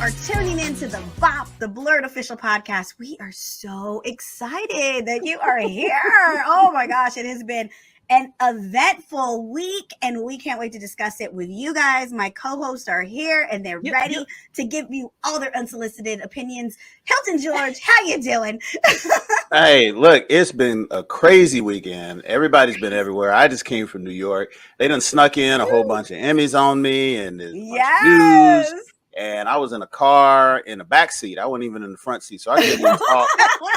are tuning into the BOP, the BLERD official podcast. We are so excited that you are here. Oh my gosh, it has been an eventful week, and we can't wait to discuss it with you guys. My co-hosts are here, and they're ready to give you all their unsolicited opinions. Hilton George, how you doing? Hey, look, it's been a crazy weekend. Everybody's been everywhere. I just came from New York. They done snuck in a whole bunch of Emmys on me, and there's a bunch of news. And I was in a car in the back seat. I wasn't even in the front seat, so I couldn't even talk.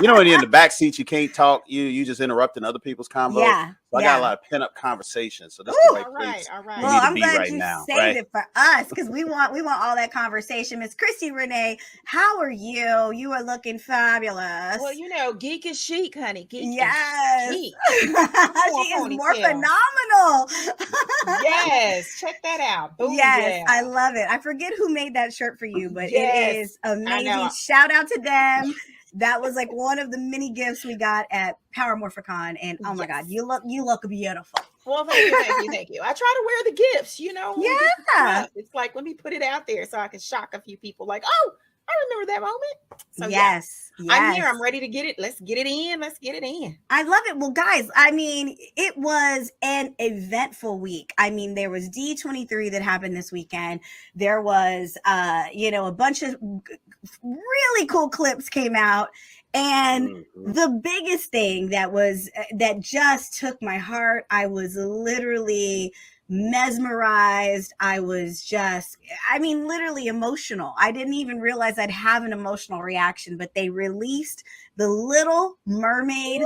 You know, when you're in the back seat, you can't talk. You just interrupting other people's convo. Yeah. So I got a lot of pent-up conversation. So this is the right place all right. Well, I'm glad you saved it for us, because we want all that conversation. Miss Christi Renee, how are you? You are looking fabulous. Well, you know, geek is chic, honey. Geek yes. is chic. She is more phenomenal. Yes, check that out. Boom, yes, I love it. I forget who made that shirt for you, but it is amazing. Shout out to them. That was like one of the many gifts we got at Power Morphicon, and oh my God, you look beautiful. Well, thank you. I try to wear the gifts, you know. Yeah, it's like, let me put it out there so I can shock a few people. Like, oh, I remember that moment. So yes. I'm here. I'm ready to get it. Let's get it in. I love it. Well, guys, I mean, it was an eventful week. I mean, there was D23 that happened this weekend. There was, a bunch of really cool clips came out. And the biggest thing that just took my heart, I was literally mesmerized. I was literally emotional. I didn't even realize I'd have an emotional reaction, but they released the Little Mermaid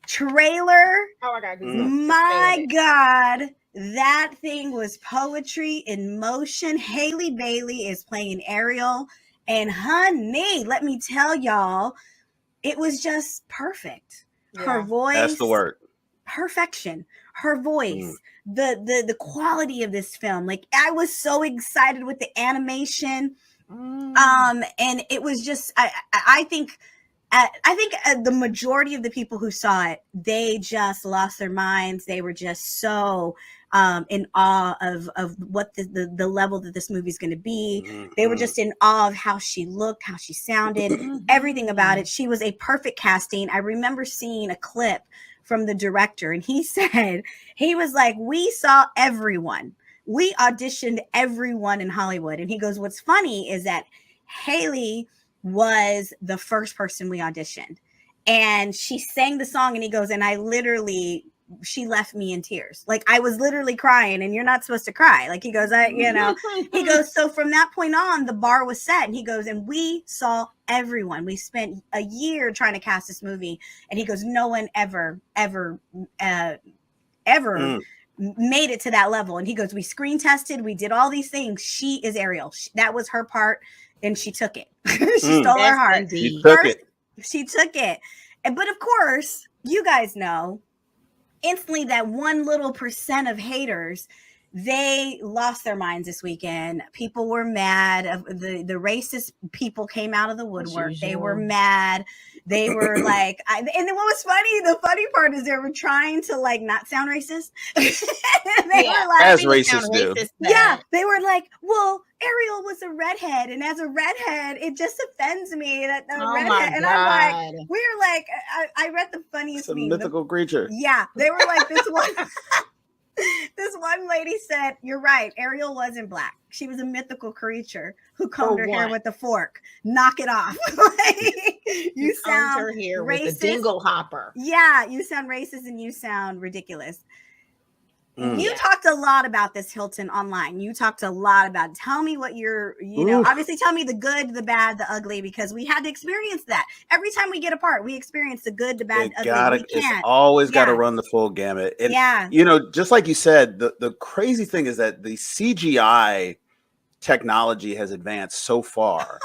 trailer. Oh my God. My God. That thing was poetry in motion. Haley Bailey is playing Ariel, and honey, let me tell y'all, it was just perfect. Yeah. Her voice. That's the word. Perfection. Her voice. The quality of this film. Like, I was so excited with the animation. And it was just, I think the majority of the people who saw it, they just lost their minds. They were just so in awe of what the level that this movie is going to be. They were just in awe of how she looked, how she sounded, everything about it. She was a perfect casting. I remember seeing a clip from the director, and he was like, we saw everyone. We auditioned everyone in Hollywood. And he goes, what's funny is that Haley was the first person we auditioned, and she sang the song, and he goes, and she left me in tears. Like, I was literally crying, and you're not supposed to cry. Like, he goes, he goes, so from that point on, the bar was set. And he goes, and we saw everyone. We spent a year trying to cast this movie. And he goes, no one ever made it to that level. And he goes, we screen tested. We did all these things. She is Ariel. That was her part. And she took it. She stole her heart. She took it. But of course, you guys know, instantly that 1 little % of haters, they lost their minds this weekend. People were mad. The racist people came out of the woodwork. They were mad. They were like, and then what was funny, the funny part is they were trying to like not sound racist. They were like, as racists do. Yeah, they were like, well, Ariel was a redhead, and as a redhead, it just offends me that the redhead. And I'm like, we're like, I read the funniest meme. Mythical creature. Yeah, they were like, this one. This one lady said, you're right, Ariel wasn't black. She was a mythical creature who combed her hair with a fork. Knock it off. You sound her hair racist. With a dingle hopper. Yeah, you sound racist and you sound ridiculous. You talked a lot about this, Hilton, online. You talked a lot about it. Tell me what obviously tell me the good, the bad, the ugly, because we had to experience that. Every time we get apart, we experience the good, the bad, the ugly. It's always got to run the full gamut. And, just like you said, the crazy thing is that the CGI technology has advanced so far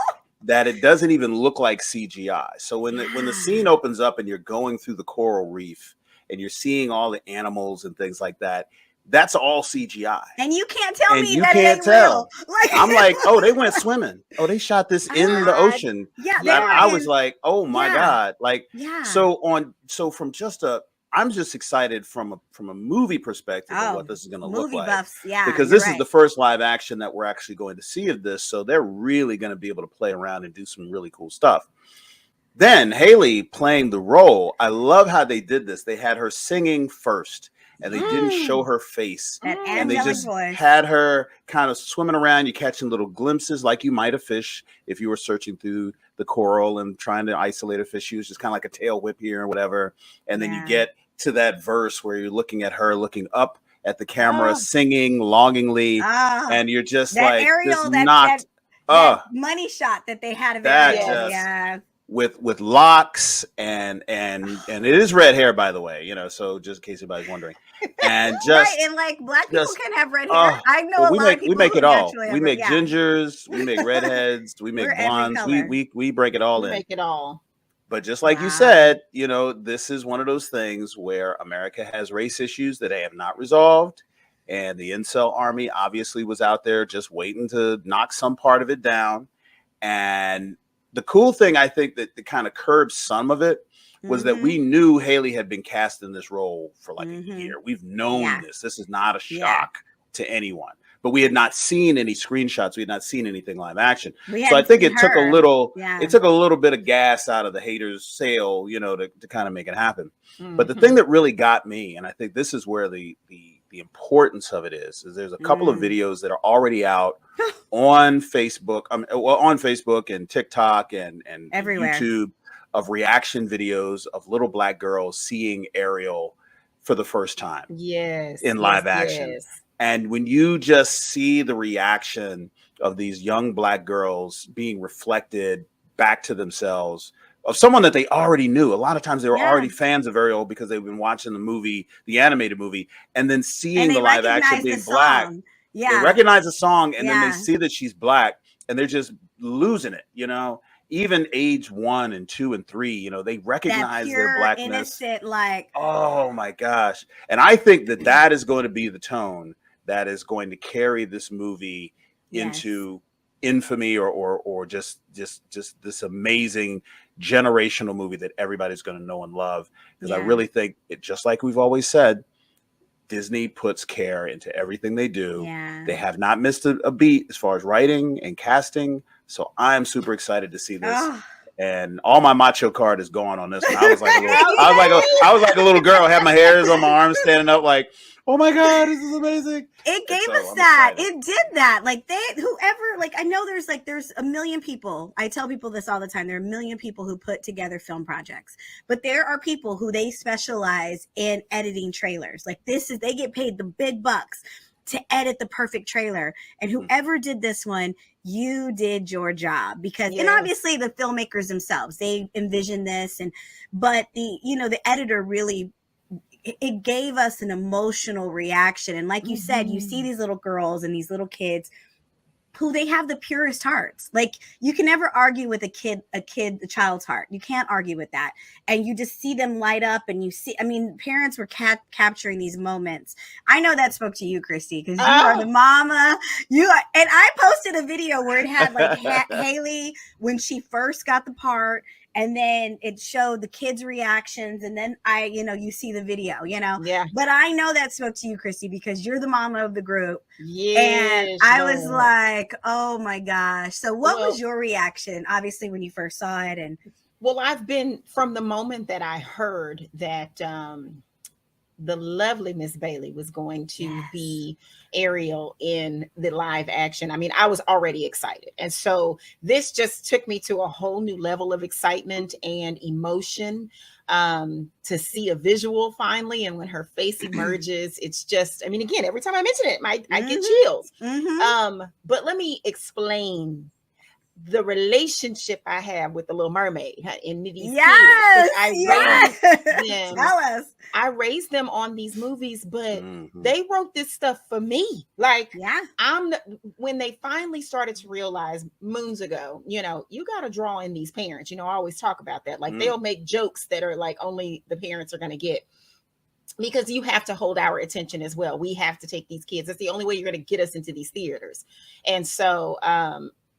that it doesn't even look like CGI. So when the scene opens up and you're going through the coral reef and you're seeing all the animals and things like that, that's all CGI. And you can't tell me that it ain't real. I'm like, oh, they went swimming. Oh, they shot this in the ocean. Yeah, I was like, oh my God. Like, so from just a I'm just excited from a movie perspective of what this is going to look like. Buffs, yeah, because this is the first live action that we're actually going to see of this, so they're really going to be able to play around and do some really cool stuff. Then Haley playing the role, I love how they did this. They had her singing first, and they didn't show her face, and they just had her kind of swimming around. You catching little glimpses like you might a fish if you were searching through the coral and trying to isolate a fish. She was just kind of like a tail whip here and whatever. And then you get to that verse where you're looking at her looking up at the camera, singing longingly, and you're just that like, Ariel, that money shot that they had of that with locks and it is red hair, by the way, so just in case anybody's wondering. And just and like black people can have red hair. I know a lot of people we make it all. We make gingers, we make redheads, we make blondes, we break it all in. Make it all. But just like you said, this is one of those things where America has race issues that they have not resolved. And the incel army obviously was out there just waiting to knock some part of it down. And the cool thing, I think, that kind of curbed some of it was that we knew Haley had been cast in this role for like a year. We've known this. This is not a shock to anyone. But we had not seen any screenshots. We had not seen anything live action. So I think it took a little bit of gas out of the haters' sail, to kind of make it happen. But the thing that really got me, and I think this is where the importance of it is there's a couple of videos that are already out on Facebook, on Facebook and TikTok and everywhere. YouTube, of reaction videos of little black girls seeing Ariel for the first time. In live action. And when you just see the reaction of these young black girls being reflected back to themselves of someone that they already knew. A lot of times they were already fans of Ariel because they've been watching the movie, the animated movie, and then seeing the live action being black. They recognize the song, and then they see that she's black, and they're just losing it, Even age 1 and 2 and 3, they recognize their blackness. Innocent, like, oh my gosh. And I think that is going to be the tone that is going to carry this movie into infamy or just this amazing generational movie that everybody's going to know and love. Because I really think it, just like we've always said, Disney puts care into everything they do. They have not missed a beat as far as writing and casting. So I'm super excited to see this. And all my macho card is gone on this one. I was like a little girl. I had my hairs on my arms standing up like, oh my God, this is amazing. It gave us that. Excited. It did that. Like I know there's a million people. I tell people this all the time. There are a million people who put together film projects, but there are people who they specialize in editing trailers. Like they get paid the big bucks to edit the perfect trailer. And whoever did this one, you did your job and obviously the filmmakers themselves, they envisioned this but the editor really, it gave us an emotional reaction. And like you said, you see these little girls and these little kids who they have the purest hearts. Like you can never argue with a child's heart. You can't argue with that. And you just see them light up and parents were capturing these moments. I know that spoke to you, Christy, because you are the mama. And I posted a video where it had like Haley when she first got the part. And then it showed the kids' reactions. And then you see the video, But I know that spoke to you, Christy, because you're the mama of the group. And I was like, oh my gosh. So what was your reaction, obviously, when you first saw it? Well, I've been, from the moment that I heard that the lovely Miss Bailey was going to be Ariel in the live action. I was already excited. And so this just took me to a whole new level of excitement and emotion to see a visual finally. And when her face emerges, it's just, again, every time I mention it, I get chills. But let me explain the relationship I have with the Little Mermaid in these kids. I raised them on these movies, but they wrote this stuff for me. Like, when they finally started to realize moons ago, you got to draw in these parents. I always talk about that. Like they'll make jokes that are like only the parents are going to get. Because you have to hold our attention as well. We have to take these kids. That's the only way you're going to get us into these theaters. And so,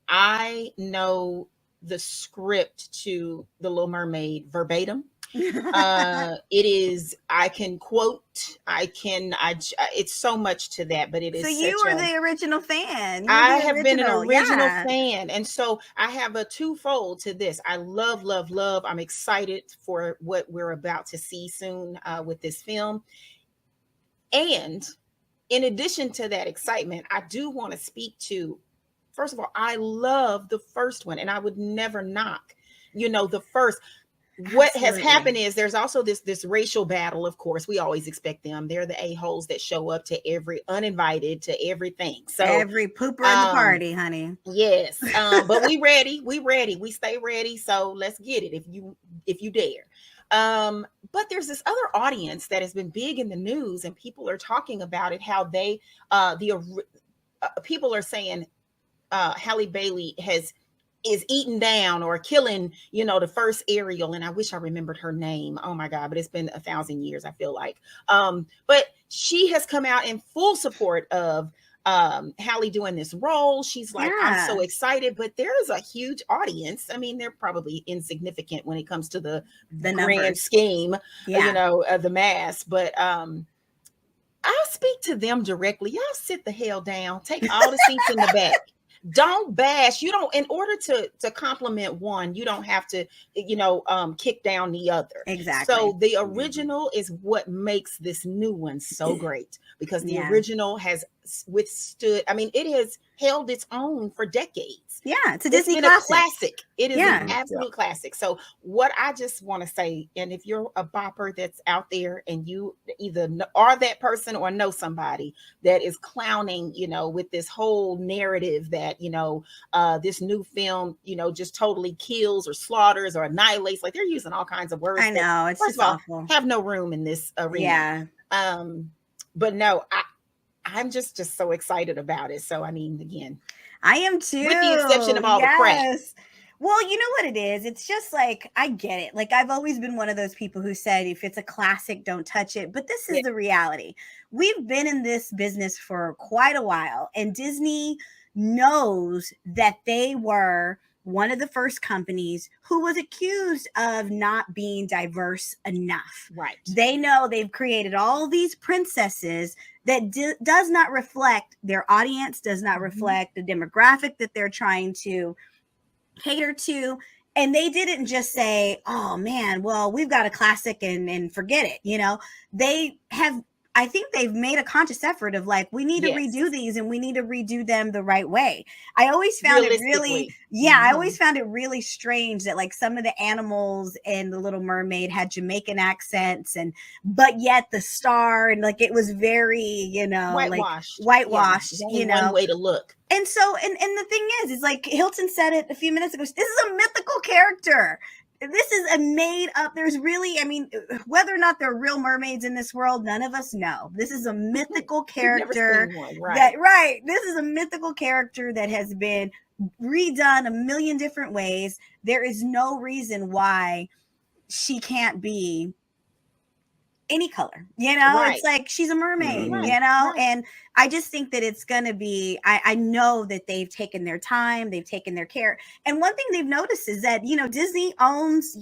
I know the script to The Little Mermaid verbatim. It is, I can quote, it's so much to that, but it is. So you were the original fan. I have been an original fan. And so I have a twofold to this. I love, love, love. I'm excited for what we're about to see soon with this film. And in addition to that excitement, I do want to speak to, first of all, I love the first one, and I would never knock, the first. What has happened is there's also this racial battle. Of course, we always expect them. They're the a-holes that show up to every uninvited to everything. So every pooper in the party, honey. Yes. But we ready. We stay ready. So let's get it if you dare. But there's this other audience that has been big in the news, and people are talking about it, how they people are saying Halle Bailey is eating down or killing, the first Ariel. And I wish I remembered her name. Oh my God, but it's been 1,000 years, I feel like. But she has come out in full support of Halle doing this role. She's like, I'm so excited, but there is a huge audience. I mean, they're probably insignificant when it comes to the grand scheme, the mass, but I'll speak to them directly. Y'all sit the hell down, take all the seats in the back. Don't bash. You don't, in order to compliment one, you don't have to, kick down the other. Exactly. So the original is what makes this new one so great, because the original has withstood. I mean, it has held its own for decades. Yeah, it's a Disney classic. It is an absolute classic. So what I just want to say, and if you're a bopper that's out there and you either are that person or know somebody that is clowning, with this whole narrative that, this new film, just totally kills or slaughters or annihilates, like they're using all kinds of words. I know, it's just awful. Have no room in this arena. Yeah. But no, I'm just so excited about it. So, I mean, again, I am too. With the exception of all the crap. Well, you know what it is? It's just like, I get it. Like, I've always been one of those people who said, if it's a classic, don't touch it. But this is the reality. We've been in this business for quite a while, and Disney knows that they were one of the first companies who was accused of not being diverse enough. Right. They know they've created all these princesses that does not reflect their audience, does not reflect the demographic that they're trying to cater to. And they didn't just say, oh man, well, we've got a classic and forget it. They have, I think they've made a conscious effort of like, we need to redo these, and we need to redo them the right way. I always found it really, I always found it really strange that like some of the animals in The Little Mermaid had Jamaican accents, but yet the star, and like, it was very, whitewashed, one way to look. And so, and the thing is like Hilton said it a few minutes ago, this is a mythical character. This is a made up, there's really, I mean, whether or not there are real mermaids in this world, none of us know. This is a mythical character. This is a mythical character that has been redone a million different ways. There is no reason why she can't be any color, it's like she's a mermaid, and I just think that it's gonna be, I know that they've taken their time, they've taken their care. And one thing they've noticed is that, Disney owns,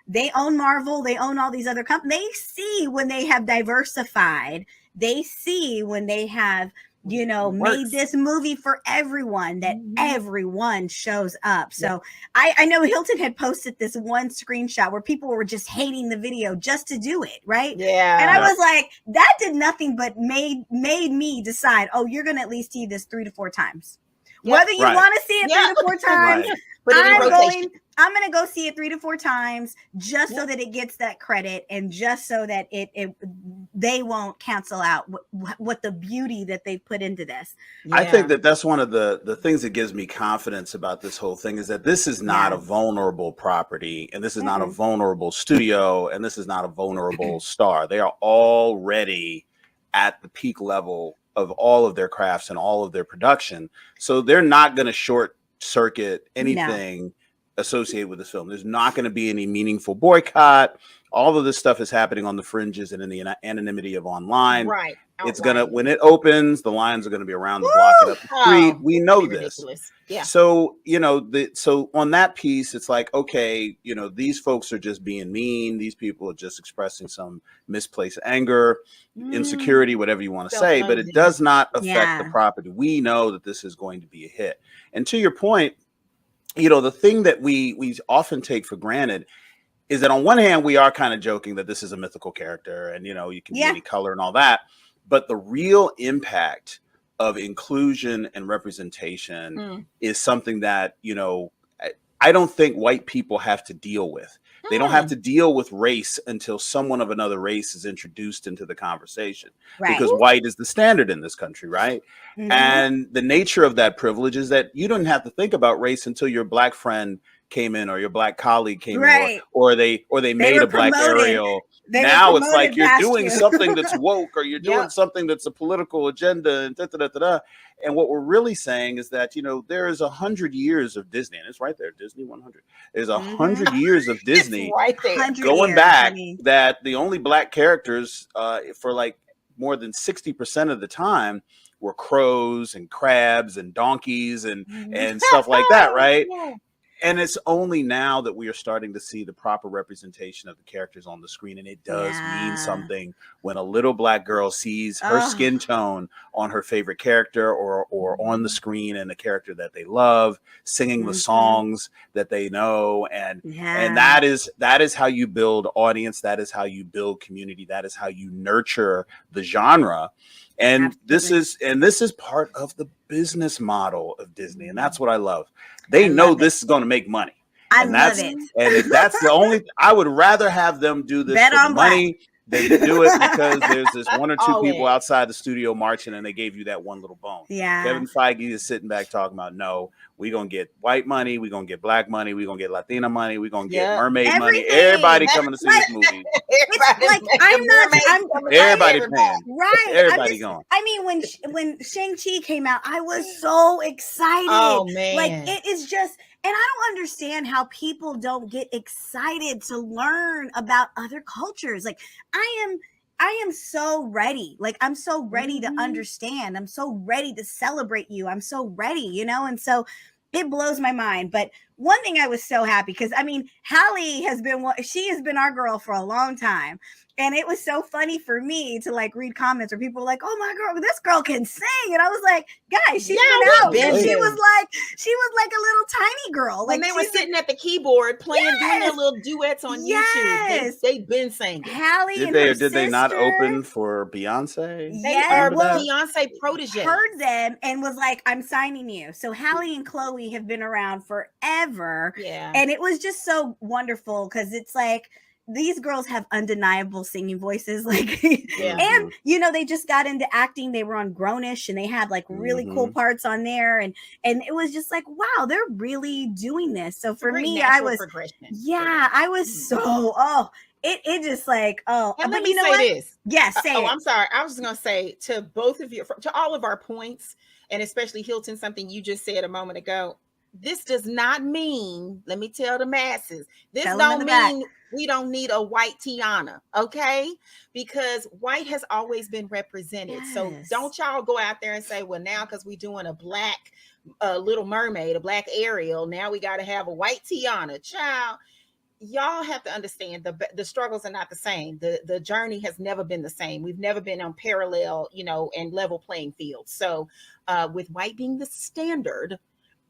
they own Marvel, they own all these other companies. They see when they have diversified, they see when they have, made this movie for everyone, that everyone shows up. So I know Hilton had posted this one screenshot where people were just hating the video just to do it, right? Yeah. And I was like, that did nothing but made me decide, oh, you're going to at least see this 3 to 4 times. Whether you want to see it 3 to 4 times, I'm going to go see it 3 to 4 times just so that it gets that credit, and just so that they won't cancel out what the beauty that they put into this. I think that's one of the things that gives me confidence about this whole thing, is that this is not a vulnerable property, and this is not a vulnerable studio, and this is not a vulnerable star. They are already at the peak level of all of their crafts and all of their production. So they're not going to short circuit anything associated with this film. There's not going to be any meaningful boycott. All of this stuff is happening on the fringes and in the anonymity of online. Right. It's going to, when it opens, the lions are going to be around the block and up the street. We know this. Ridiculous. Yeah. So, you know, so on that piece, it's like, okay, you know, these folks are just being mean. These people are just expressing some misplaced anger, insecurity, whatever you want to say, but it does not affect the property. We know that this is going to be a hit. And to your point, you know, the thing that we often take for granted is that on one hand, we are kind of joking that this is a mythical character and, you know, you can be any color and all that. But the real impact of inclusion and representation is something that, you know, I don't think white people have to deal with. They don't have to deal with race until someone of another race is introduced into the conversation, because white is the standard in this country, right? And the nature of that privilege is that you don't have to think about race until your black friend came in or your black colleague came in, or they made a black Ariel. Now it's like you're doing something that's woke, or you're doing something that's a political agenda, and And what we're really saying is that, you know, there is 100 years of Disney, and it's right there, Disney 100. There's 100 years of Disney right there. Going back, that the only black characters for like more than 60% of the time were crows and crabs and donkeys and stuff like that, right? And it's only now that we are starting to see the proper representation of the characters on the screen. And it does mean something when a little black girl sees her skin tone on her favorite character or on the screen, and a character that they love, singing the songs that they know. And that is how you build audience. That is how you build community. That is how you nurture the genre. And this is part of the business model of Disney. And that's what I love. They know this is going to make money. I love it. And if that's the only, I would rather have them do this for the money than to do it because there's this one or two people outside the studio marching and they gave you that one little bone. Kevin Feige is sitting back talking about, no, we're going to get white money. We're going to get black money. We're going to get Latina money. We're going to get mermaid money. Everybody coming to see this movie. Everybody paying. Right. Everybody going. I mean, when Shang-Chi came out, I was so excited. Oh, man. Like, it is just... And I don't understand how people don't get excited to learn about other cultures. Like, I am so ready. Like, I'm so ready to understand. I'm so ready to celebrate you. I'm so ready, you know? And so it blows my mind. But one thing I was so happy, because I mean, Hallie has been our girl for a long time. And it was so funny for me to like read comments where people were like, "Oh my girl, this girl can sing," and I was like, "Guys, she's been out." And she was like a little tiny girl. Like, when they were sitting at the keyboard playing, doing their little duets on YouTube. They've been singing. Hallie did they not open for Beyonce? They are Beyonce protege. Heard them and was like, "I'm signing you." So Hallie and Chloe have been around forever. Yeah, and it was just so wonderful because it's like, these girls have undeniable singing voices, like, and you know, they just got into acting. They were on Grownish, and they had like really cool parts on there, and it was just like, wow, they're really doing this. So for me, I was, I was so it just like and but let you me know say this. Yes, say it. I'm sorry. I was just gonna say to both of you, to all of our points, and especially Hilton, something you just said a moment ago. This does not mean, let me tell the masses, this don't mean we don't need a white Tiana, okay? Because white has always been represented. Yes. So don't y'all go out there and say, well, now because we're doing a black Little Mermaid, a black Ariel, now we got to have a white Tiana. Child, y'all have to understand the struggles are not the same. The journey has never been the same. We've never been on parallel, you know, and level playing fields. So with white being the standard,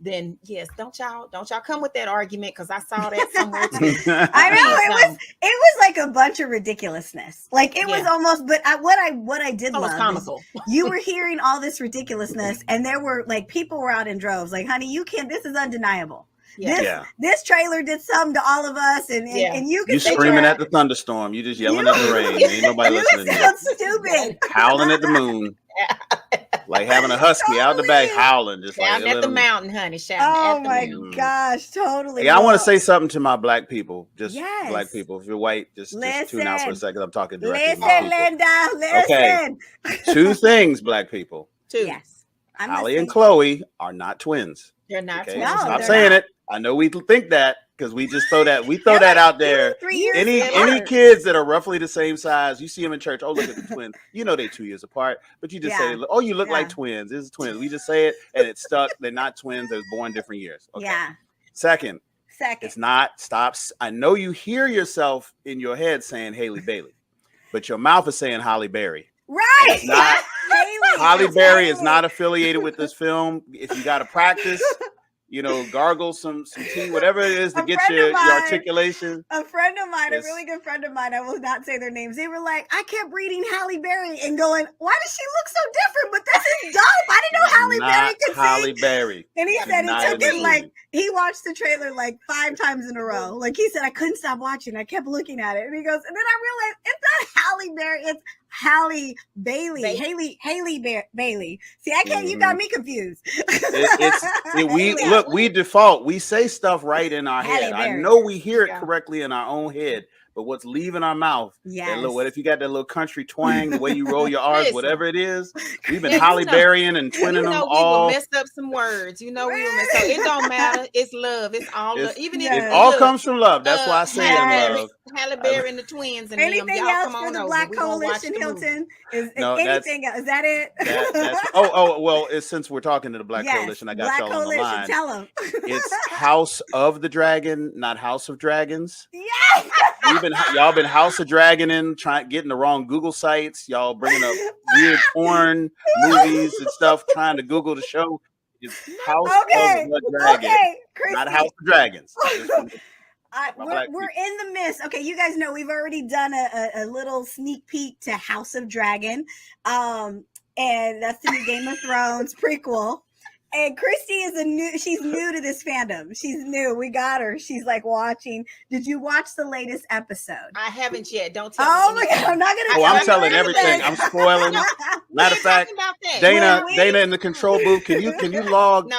then yes, don't y'all come with that argument, because I saw that somewhere too. I know it was like a bunch of ridiculousness. Like it was almost, but what I did love, comical. You were hearing all this ridiculousness, and there were like people were out in droves. Like, honey, you can't. This is undeniable. This trailer did something to all of us, and you screaming at the thunderstorm. You just yelling at the rain. Ain't nobody listening. You sound stupid. Howling at the moon. Like having a husky out the back howling, just shouting like at the mountain, honey. Shouting at the moon. Gosh, totally. Yeah, I want to say something to my black people. Just black people. If you're white, just tune out for a second. I'm talking directly to my people. Linda, listen. Okay. 2 things, black people. 2. Yes. Hallie and Chloe are not twins. They're not twins. No, Stop saying it. I know we think that because we just throw that out there. 3 years Any kids that are roughly the same size, you see them in church. Oh, look at the twins. You know they're 2 years apart, but you just say, "Oh, you look like twins." This is twins. We just say it, and it's stuck. They're not twins. They're born different years. Okay. Yeah. Second. It's not. Stops. I know you hear yourself in your head saying Haley Bailey, but your mouth is saying Holly Berry. Right. It's not. Holly Berry is not affiliated with this film. If you got to practice, gargle some tea, whatever it is to get your articulation. A friend of mine, a really good friend of mine, I will not say their names. They were like, I kept reading Halle Berry and going, why does she look so different? But this is dope. I didn't know Halle Berry could sing. Halle Berry. And he said it took him he watched the trailer 5 times in a row. He said, I couldn't stop watching. I kept looking at it. And he goes, and then I realized it's not Halle Berry, it's Halle Bailey. Haley Bailey. See, I can't. You got me confused. We default. We say stuff right in our head. I know we hear it correctly in our own head, but what's leaving our mouth? What if you got that little country twang, the way you roll your R's, whatever it is? We've been Holly Berrying and twinning them all. We will mess up some words. We will mess up. It don't matter. It's love. It's all love. Even if it all comes from love. That's why I say love. Halle Berry and the twins and anything else for the Black Coalition, Hilton? Anything else? Is that it? Well, since we're talking to the Black Coalition, I got y'all on the line. Tell them. It's House of the Dragon, not House of Dragons. Yes. Y'all been House of Dragoning, getting the wrong Google sites. Y'all bringing up weird porn movies and stuff, trying to Google the show. It's House of the Dragon, not House of Dragons. We're in the midst. Okay, you guys know we've already done a little sneak peek to House of Dragon, and that's the new Game of Thrones prequel. And Christi she's new to this fandom. She's new. We got her. She's watching. Did you watch the latest episode? I haven't yet. Don't tell me. Oh my God, I'm not gonna. I'm telling everything. I'm spoiling. Matter of fact, Dana in the control booth. Can you log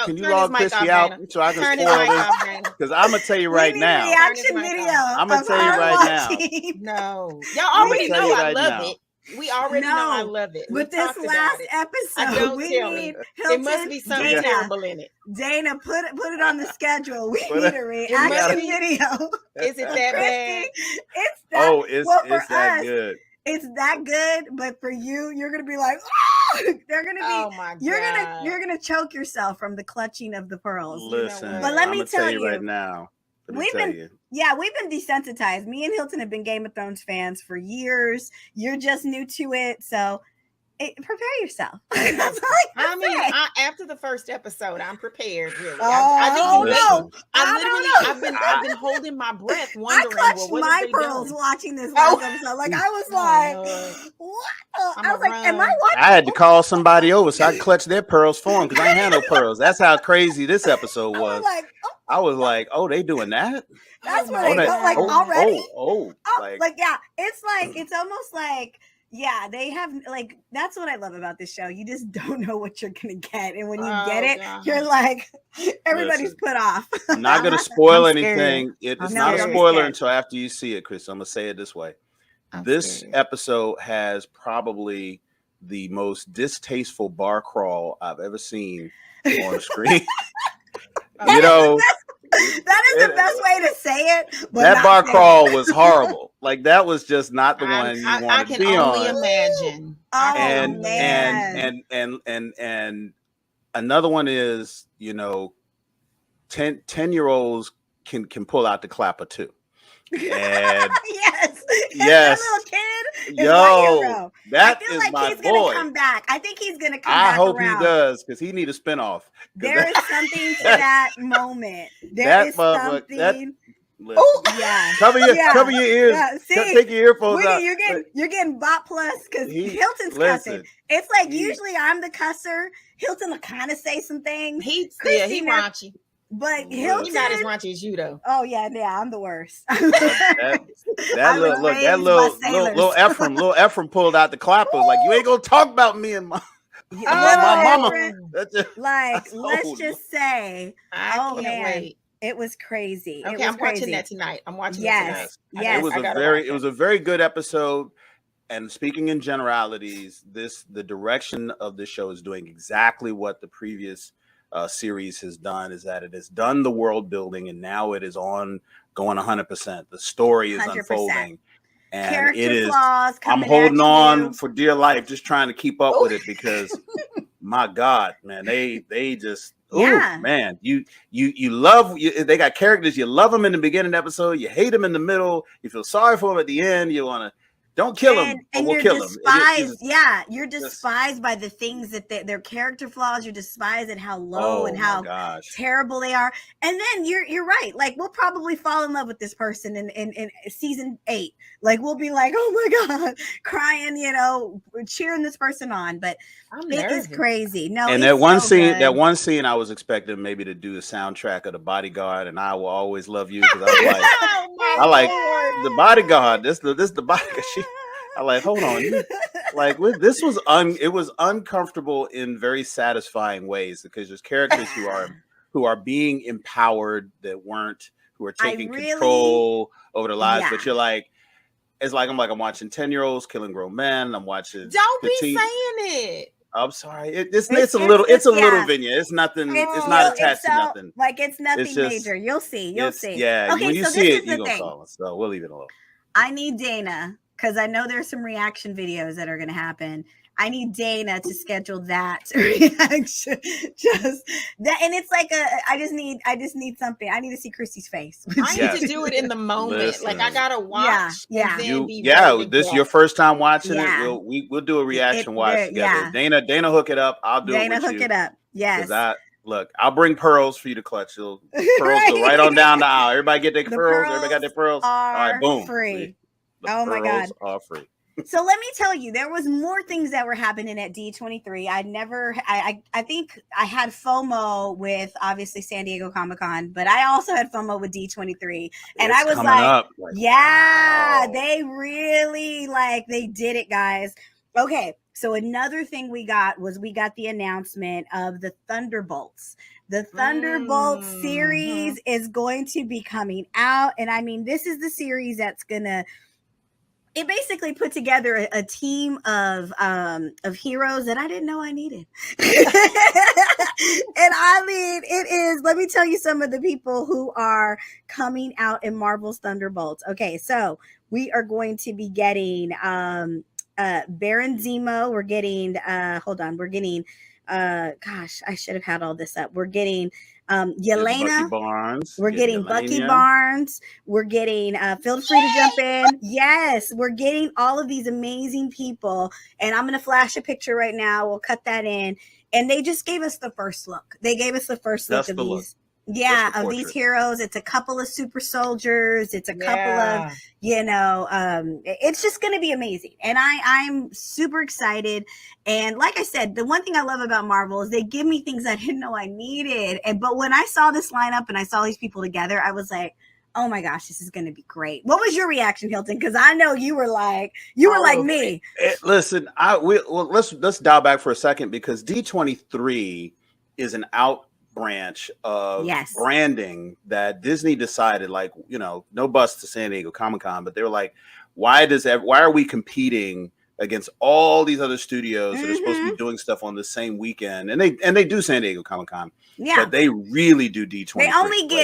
Christi out so I can spoil this? Because I'm gonna tell you right now. Reaction video. I'm gonna tell you right now. No, y'all already know I love it. We already know I love it. But this last episode, we need Hilton, it must be something terrible in it. Dana, put it on the schedule. We need a reaction video. Is it that bad? It's that. It's that good. It's that good, but for you, you're gonna be like, oh! They're gonna be. Oh my God. You're gonna choke yourself from the clutching of the pearls. Listen, but let me tell you right now. We've been desensitized. Me and Hilton have been Game of Thrones fans for years. You're just new to it, so prepare yourself. That's all I mean, after the first episode, I'm prepared. Really, I've been holding my breath, wondering. I clutched my pearls watching this last episode. I was like, what? I was like, am I watching? I had to call somebody over so I could clutch their pearls for them because I ain't had no pearls. That's how crazy this episode was. I was like, oh, they doing that? That's what they go already. It's almost like. Yeah, they have that's what I love about this show. You just don't know what you're gonna get, and when you get it, you're like everybody's put off. I'm not gonna spoil anything. It's not a spoiler until after you see it, Chris. I'm gonna say it this way: this episode has probably the most distasteful bar crawl I've ever seen on screen. That is the best way to say it. But that bar crawl was horrible. That was just not the one you wanted to be on. I can only imagine. And another one is 10-year-olds can pull out the clapper too. And yes. That little kid that I feel is like my he's boy. Gonna come back. I think he's gonna come back. I hope around. He does because he need a spinoff. There is something to that moment. There is something. Cover your ears. Yeah. See, take your earphones out. You're getting BOP plus because Hilton's cussing. It's usually I'm the cusser. Hilton will kind of say some things. He raunchy. But Hilton, he's not as raunchy as you though. Oh yeah, I'm the worst. that little Ephraim pulled out the clapper. Like, you ain't gonna talk about me and my mama. Let's just say, wait. It was crazy. Okay, I'm watching that tonight. I'm watching it tonight. It was a very good episode. And speaking in generalities, the direction of this show is doing exactly what the previous series has done is that it has done the world building, and now it is on going 100%. The story is 100%. Unfolding, and character it is. Flaws I'm holding on for dear life, just trying to keep up with it because, my God, man, they just. Yeah, man, you love they got characters. You love them in the beginning episode, you hate them in the middle, you feel sorry for them at the end. You want to don't kill them, and we'll kill despised. You're despised by the things that their character flaws. You're despised at how low and how terrible they are. And then you're right. Like, we'll probably fall in love with this person in season 8. Like, we'll be like, oh my God, crying, cheering this person on. But it is crazy. No, and that one scene, I was expecting maybe to do the soundtrack of The Bodyguard, and I Will Always Love You, because I was like, I like The Bodyguard. This the Bodyguard. I like, hold on, this was it was uncomfortable in very satisfying ways, because there's characters who are being empowered who are taking control over their lives, but you're like. It's like I'm watching 10-year-olds killing grown men. I'm watching. Don't be saying it. I'm sorry. It's a little vignette. It's nothing. It's not attached to nothing. Like, it's nothing major. You'll see. Yeah. Okay, when you see it, you're gonna follow. So we'll leave it alone. I need Dana, because I know there's some reaction videos that are gonna happen. I need Dana to schedule that reaction. Just that, and it's like I just need something. I need to see Christy's face. I need to do it in the moment. Listen. Like, I gotta watch. This is your first time watching it. We'll do a reaction watch together. Dana, hook it up. I'll do it with you. Dana, hook it up. Yes. Look, I'll bring pearls for you to clutch. Pearls go right on down the aisle. Everybody get their pearls. Everybody got their pearls. All right, boom. Free. Oh my God. Are free. So let me tell you, there was more things that were happening at D23. I think I had FOMO with obviously San Diego Comic-Con, but I also had FOMO with D23. And I was like, wow. They really they did it, guys. Okay. So another thing we got the announcement of the Thunderbolts. The Thunderbolt series is going to be coming out. And I mean, this is the series that's it basically put together a team of heroes that I didn't know I needed. And I mean, it is, let me tell you some of the people who are coming out in Marvel's Thunderbolts. Okay, so we are going to be getting Baron Zemo. We're getting we're getting gosh, I should have had all this up. We're getting Yelena Barnes. We're getting Bucky Barnes. We're getting feel free to jump in. Yes, we're getting all of these amazing people. And I'm going to flash a picture right now. We'll cut that in. And they just gave us the first look. They gave us the first look of these. Yeah, of these heroes. It's a couple of super soldiers. It's a couple of, it's just going to be amazing. And I'm super excited. And like I said, the one thing I love about Marvel is they give me things I didn't know I needed. But when I saw this lineup and I saw these people together, I was like, oh my gosh, this is going to be great. What was your reaction, Hilton? Because I know you were like me. Listen, let's dial back for a second, because D23 is an branch of branding that Disney decided, no bust to San Diego Comic-Con, but they were like, why are we competing against all these other studios that are supposed to be doing stuff on the same weekend? And they do San Diego Comic-Con, but they really do D23.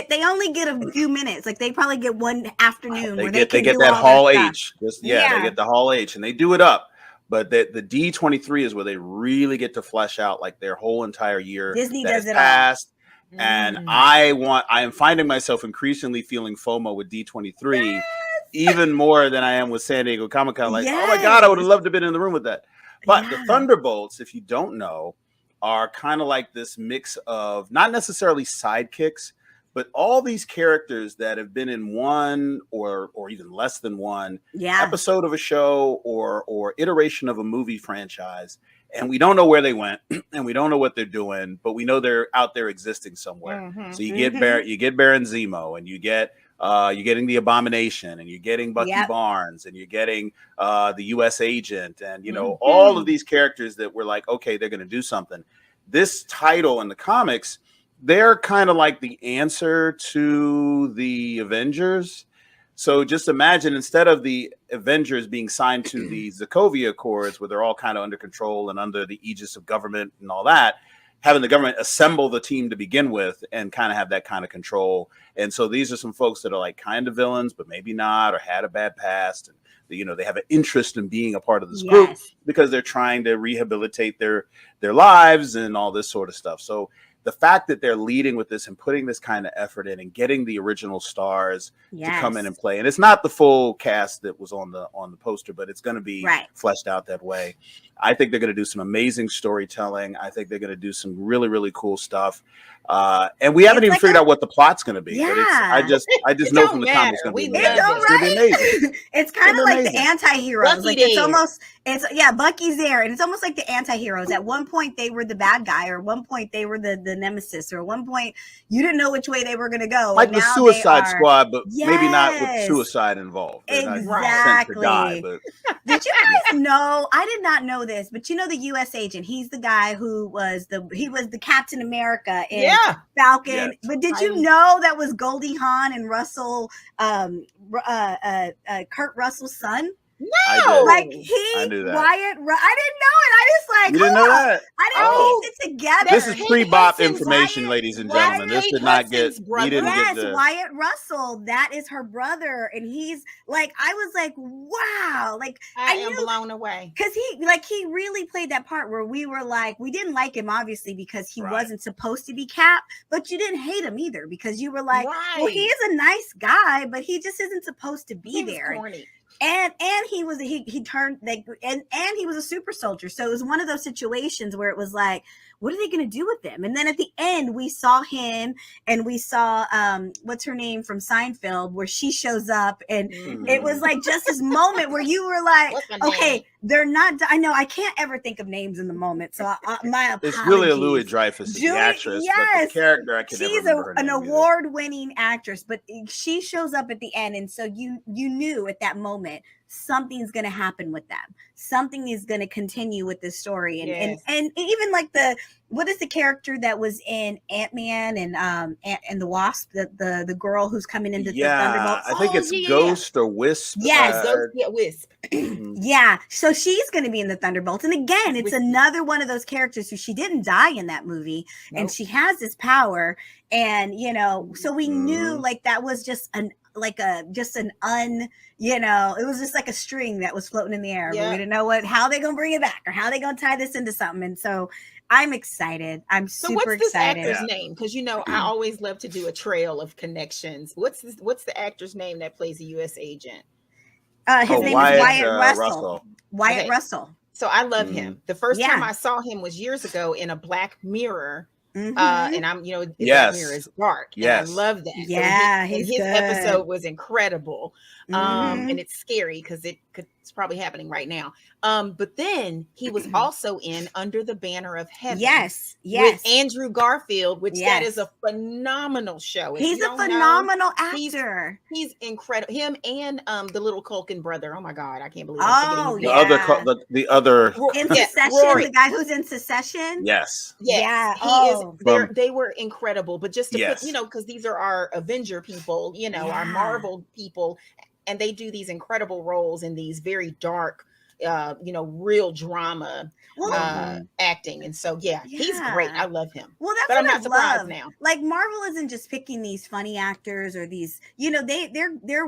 They only get a few minutes. Like, they probably get one afternoon they get that Hall H. They get the Hall H, and they do it up. But the D23 is where they really get to flesh out their whole entire year. Disney does it past. All. And I am finding myself increasingly feeling FOMO with D23, even more than I am with San Diego Comic-Con. Oh my God, I would have loved to have been in the room with that. But the Thunderbolts, if you don't know, are kind of like this mix of not necessarily sidekicks, but all these characters that have been in one or even less than one episode of a show or iteration of a movie franchise. And we don't know where they went, and we don't know what they're doing, but we know they're out there existing somewhere. So you get Baron Zemo, and you're getting the Abomination, and you're getting Bucky Barnes, and you're getting the U.S. Agent, and all of these characters that we're like, okay, they're going to do something. This title in the comics, they're kind of like the answer to the Avengers. So just imagine, instead of the Avengers being signed to the Sokovia Accords, where they're all kind of under control and under the aegis of government and all that, having the government assemble the team to begin with and kind of have that kind of control. And so these are some folks that are like kind of villains, but maybe not, or had a bad past. And, you know, they have an interest in being a part of this group because they're trying to rehabilitate their lives and all this sort of stuff. So the fact that they're leading with this and putting this kind of effort in and getting the original stars to come in and play, and it's not the full cast that was on the poster, but it's going to be fleshed out that way. I think they're going to do some amazing storytelling. I think they're going to do some really, really cool stuff. And we haven't even figured out what the plot's going to be. But I just know from the comics it's going to be amazing. It's kind of like the anti-heroes. Like Bucky's there, and it's almost like the anti-heroes. At one point they were the bad guy, or at one point they were the nemesis, or at one point you didn't know which way they were going to go. Like the Suicide Squad, but maybe not with suicide involved. Exactly. Did you guys know? I did not know this, but you know the U.S. agent. He's the guy who was the Captain America in Falcon. Yes. But did you know that was Goldie Hawn and Russell, Kurt Russell's son? No, like I knew that. Wyatt. I didn't know it. I just like. You didn't know that? I didn't piece it together. This is pre-BOP information, ladies and gentlemen. This did not get. We didn't get the Wyatt Russell. That is her brother, and he's like. I was like, wow, like I am blown away because he really played that part where we were like, we didn't like him obviously because he wasn't supposed to be Cap, but you didn't hate him either because you were like, well, he is a nice guy, but he just isn't supposed to be there. Corny. And he turned like and he was a super soldier. So it was one of those situations where it was like, what are they going to do with him? And then at the end, we saw him and we saw what's her name from Seinfeld, where she shows up, and it was like just this moment where you were like, okay, they're not. I know I can't ever think of names in the moment, so my apologies. It's really a Louis Dreyfus, the actress, but the character I can never remember. She's an award-winning actress, but she shows up at the end, and so you knew at that moment something's going to happen with them. Something is going to continue with this story, and even like what is the character that was in Ant-Man and the Wasp, the girl who's coming into the Thunderbolts? I think it's Ghost or Wisp. Yes, Wisp. Yeah, so she's going to be in the Thunderbolts, and again, it's another one of those characters who she didn't die in that movie, and she has this power, and so we knew like that was just it was just like a string that was floating in the air. We didn't know how they're gonna bring it back or how they're gonna tie this into something. And so I'm excited. I'm super excited. What's this actor's name? Because I always love to do a trail of connections. What's the actor's name that plays a U.S. agent? His name is Wyatt Russell. Wyatt Russell. So I love him. The first time I saw him was years ago in a Black Mirror. And I'm, Black Mirror is dark. Yes. And I love that. Yeah, his episode was incredible. And it's scary because it's probably happening right now. But then he was also in Under the Banner of Heaven. Yes. With Andrew Garfield, which that is a phenomenal show. He's a phenomenal actor. He's incredible. Him and the little Culkin brother. Oh my God, I can't believe the other in Succession, the guy who's in Succession. Yes. Yeah. They were incredible. But just to put, because these are our Avenger people, our Marvel people, and they do these incredible roles in these very dark, real drama acting. And so, he's great. I love him. Well, that's but what I'm not surprised now. Like Marvel isn't just picking these funny actors or these, their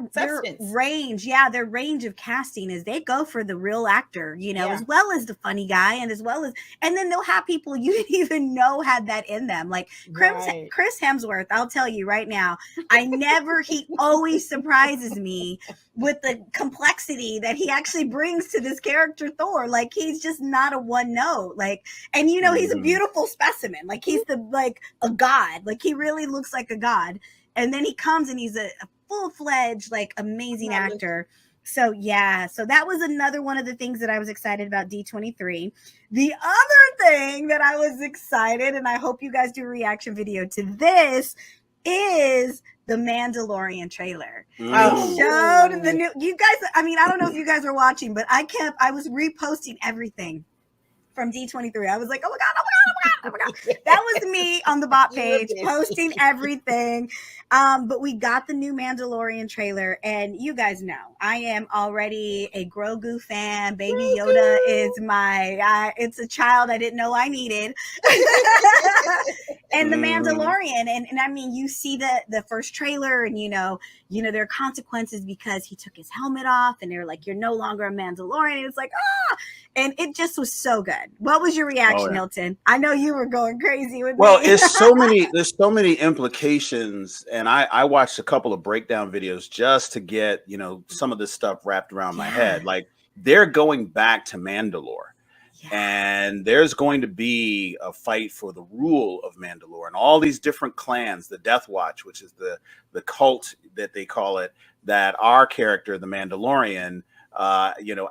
range. Yeah, their range of casting is they go for the real actor, as well as the funny guy, and then they'll have people you didn't even know had that in them. Like Chris Hemsworth, I'll tell you right now, he always surprises me with the complexity that he actually brings to this character Thor. Like he's just not a one note, like, and he's a beautiful specimen. Like he's a god. Like he really looks like a god. And then he comes and he's a full-fledged, like amazing actor. So that was another one of the things that I was excited about D23. The other thing that I was excited, and I hope you guys do a reaction video to this, is the Mandalorian trailer. They showed the new, you guys, I don't know if you guys are watching, but I was reposting everything from D23. I was like, oh my God. forgot. That was me on the BOP page posting everything. But we got the new Mandalorian trailer, and you guys know I am already a Grogu fan. Baby Yoda is my it's a child I didn't know I needed. And the Mandalorian, and I mean, you see the first trailer, and you know there are consequences because he took his helmet off, and they're like, you're no longer a Mandalorian. And it's like, and it just was so good. What was your reaction, Hilton? I know you were going crazy with me. There's so many implications, and I watched a couple of breakdown videos just to get some of this stuff wrapped around my head. Like, they're going back to Mandalore. And there's going to be a fight for the rule of Mandalore, and all these different clans, the Death Watch, which is the cult that they call it, that our character, the Mandalorian,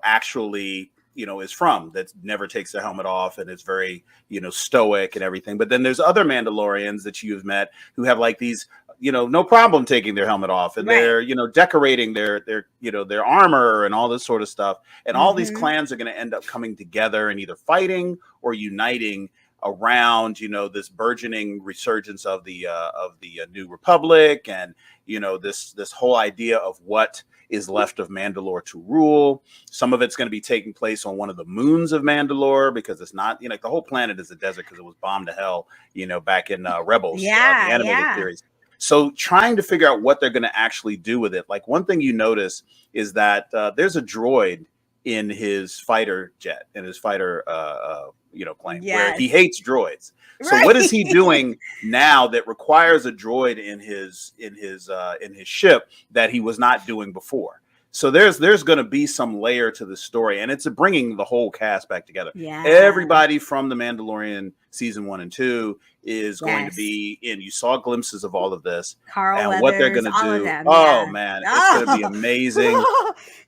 actually, is from, that never takes their helmet off and is very, stoic and everything. But then there's other Mandalorians that you've met who have like these, no problem taking their helmet off, and they're, decorating their armor and all this sort of stuff. And all these clans are going to end up coming together and either fighting or uniting around, this burgeoning resurgence of the New Republic, and this whole idea of what is left of Mandalore to rule. Some of it's going to be taking place on one of the moons of Mandalore, because it's not, the whole planet is a desert because it was bombed to hell, back in Rebels, the animated series. So trying to figure out what they're going to actually do with it. Like, one thing you notice is that there's a droid in his fighter jet, in his fighter plane, where he hates droids. So what is he doing now that requires a droid in his ship that he was not doing before? So there's going to be some layer to the story, and it's bringing the whole cast back together. Everybody from the Mandalorian season 1 and 2 is going to be in. You saw glimpses of all of this, Carl and Weathers, what they're going to do. Man, it's going to be amazing.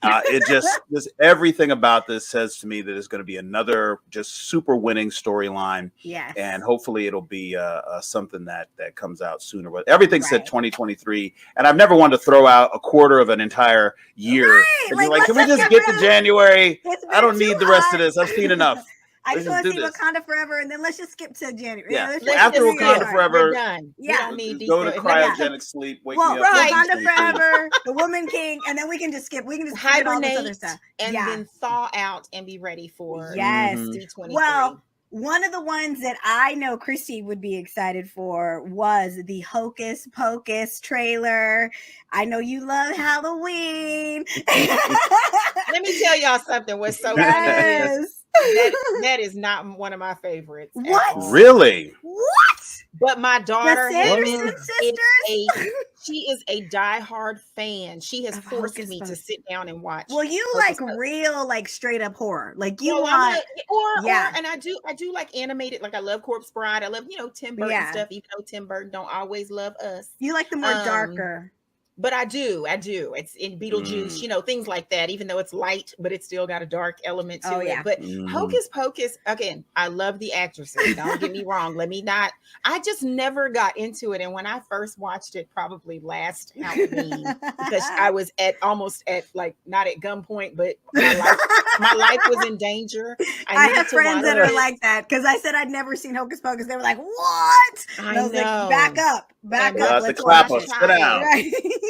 It just everything about this says to me that it's going to be another just super winning storyline. And hopefully it'll be something that comes out sooner. But everything said 2023, and I've never wanted to throw out a quarter of an entire year. Like, can we just get to January? I don't need the rest of this. I've seen enough. I just want to see Wakanda Forever, and then let's just skip to January. After Wakanda Forever, we're done. Don't need go to cryogenic sleep. Wake me up. Wakanda Forever, The Woman King, and then we can just skip. We can just hibernate all this other stuff, and then thaw out and be ready for D23. Well, one of the ones that I know Christi would be excited for was the Hocus Pocus trailer. I know you love Halloween. Let me tell y'all something. What's so funny is that is not one of my favorites. What? Really? What? But my daughter she is a diehard fan. She has forced me to sit down and watch. Well, you like real, like straight up horror. Like you want and I do like animated. Like, I love Corpse Bride. I love Tim Burton stuff. Even though Tim Burton don't always love us. You like the more darker. But I do. It's in Beetlejuice, things like that, even though it's light, but it's still got a dark element to it. But Hocus Pocus, again, I love the actresses. Don't get me wrong. I just never got into it. And when I first watched it, probably last Halloween, because I was almost at not at gunpoint, but my life was in danger. I have friends that are like that, because I said I'd never seen Hocus Pocus. They were like, what? I was know. Like, back up. Let's clap us. Sit down.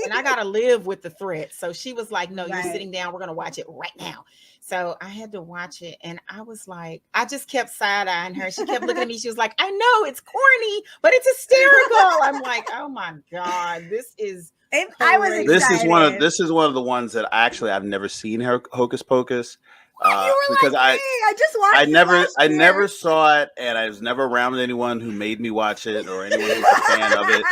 And I got to live with the threat. So she was like, no, you're sitting down. We're going to watch it right now. So I had to watch it. And I was like, I just kept side-eyeing her. She kept looking at me. She was like, I know it's corny, but it's hysterical. I'm like, oh my God, this is. I was excited. This is one of the ones that I've never seen Hocus Pocus. Because like I just watched I never saw it, and I was never around anyone who made me watch it or anyone who's a fan of it.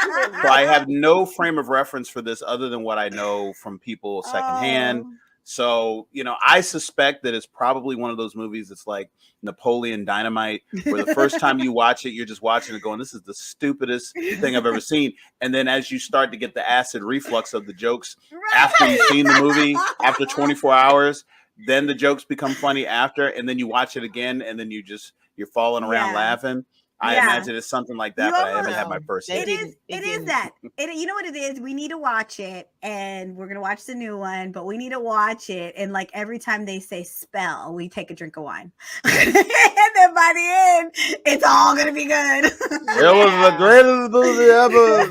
So I have no frame of reference for this other than what I know from people secondhand. So, I suspect that it's probably one of those movies that's like Napoleon Dynamite, where the first time you watch it, you're just watching it going, this is the stupidest thing I've ever seen. And then as you start to get the acid reflux of the jokes after you've seen the movie, after 24 hours, then the jokes become funny after, and then you watch it again, and then you're falling around laughing. I imagine it's something like that, but I haven't had my first hit. It is that. You know what it is? We need to watch it, and we're gonna watch the new one, but we need to watch it, and like every time they say spell, we take a drink of wine. And then by the end, it's all gonna be good. It was the greatest movie ever.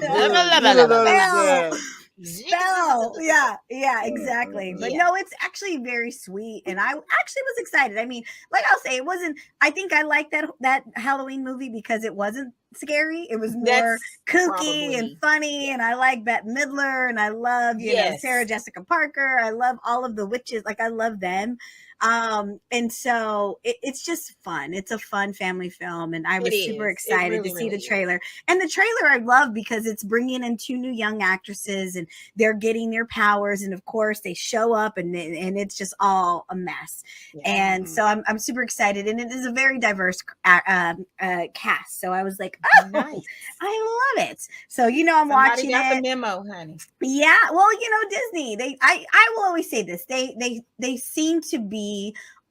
Spell. Yeah, exactly. But no, it's actually very sweet, and I actually was excited. I mean, like I'll say, it wasn't. I think I liked that Halloween movie because it wasn't scary. It was more kooky and funny, and I like Bette Midler, and I love you know Sarah Jessica Parker. I love all of the witches. Like I love them. And so it's just fun. It's a fun family film, and I was super excited to see the trailer. And the trailer I love because it's bringing in 2 new young actresses, and they're getting their powers, and of course they show up, and it's just all a mess. And so I'm super excited, and it is a very diverse cast. So I was like, oh, nice. I love it. So I'm watching got it. The memo, honey. Yeah, well, Disney. I will always say this. They seem to be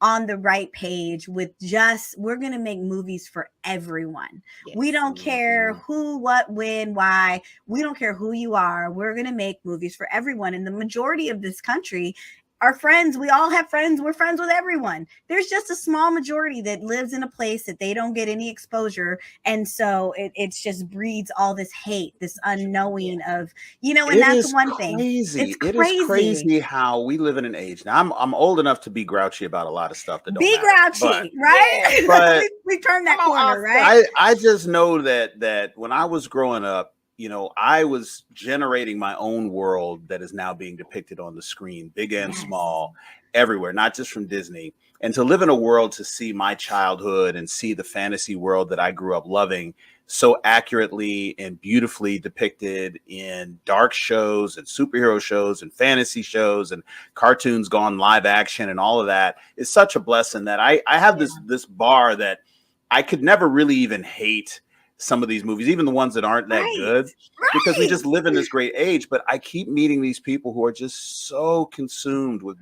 on the right page with we're going to make movies for everyone. Yes. We don't care who, what, when, why. We don't care who you are. We're going to make movies for everyone. And the majority of this country are friends. We all have friends. We're friends with everyone. There's just a small majority that lives in a place that they don't get any exposure. And so it's just breeds all this hate, this unknowing of, and that's one thing. It's crazy. It is crazy how we live in an age. Now I'm old enough to be grouchy about a lot of stuff that don't be matter, grouchy, right? But we turned that corner, right? I just know that when I was growing up, I was generating my own world that is now being depicted on the screen, big and small, everywhere, not just from Disney. And to live in a world to see my childhood and see the fantasy world that I grew up loving so accurately and beautifully depicted in dark shows and superhero shows and fantasy shows and cartoons gone live action and all of that is such a blessing that I have this bar that I could never really even hate some of these movies, even the ones that aren't that good, because we just live in this great age. But I keep meeting these people who are just so consumed with